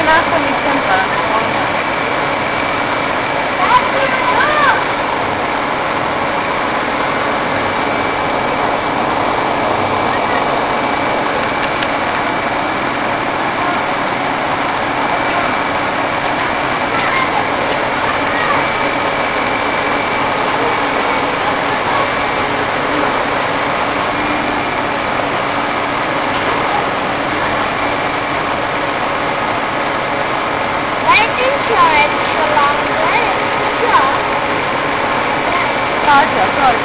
nasıl gittim ben? Sorry.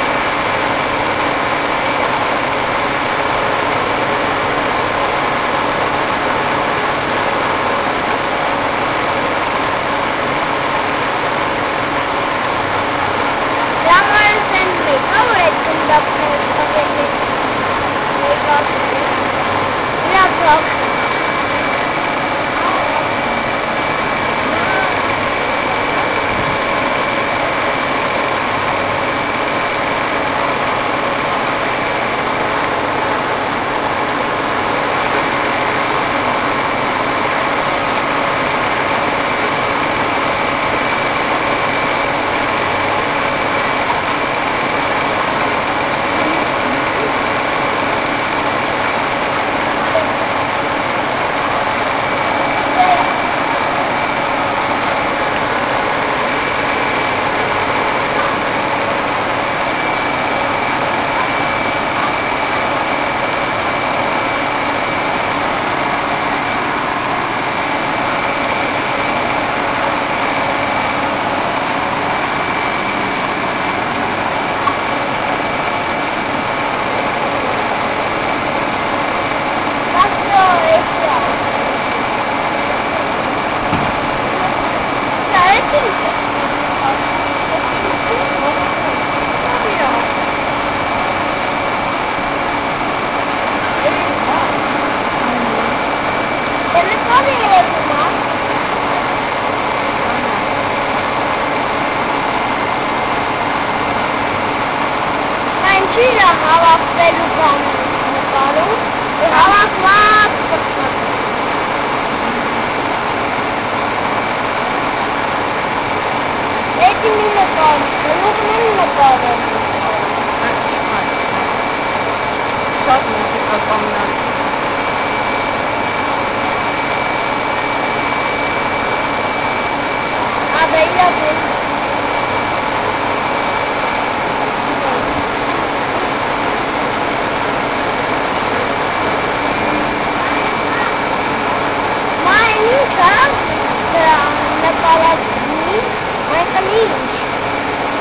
Hava pelukan baru, hava kuat. Lekin minnekom, peluk minnekom. Çok müzik bakanlar. Ada iya pun. Nakala ini, mereka lihat,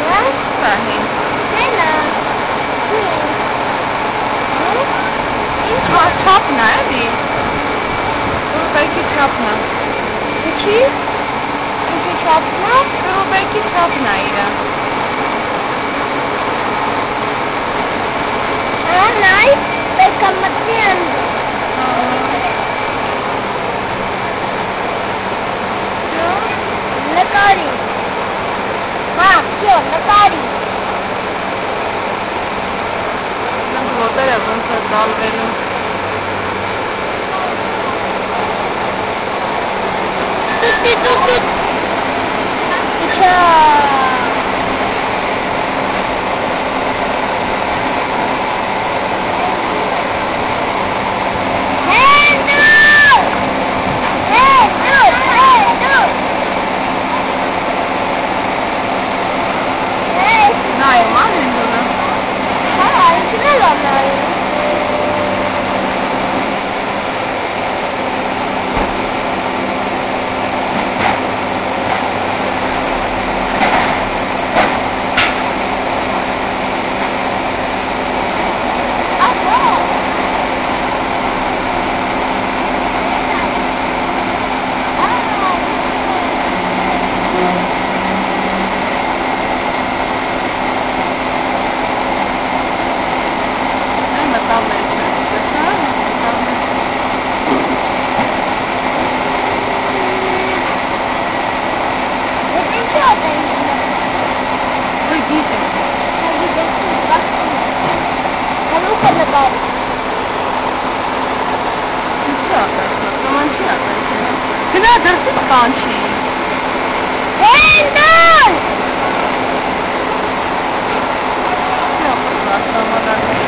ya? Fahim. Mana? Ha, çapna hadi. Buradaki çapna. İki çapma. Buradaki çapnaydı. Ha, nay, berkamatnya. Nakari. Ha, все, nakari. Voda yapın dal verin. Tut. İşte. Nej, man inte det. Ja, inte det. Köper. Ska man köpa? Knader, ty skończy. Hendon! No, po prostu,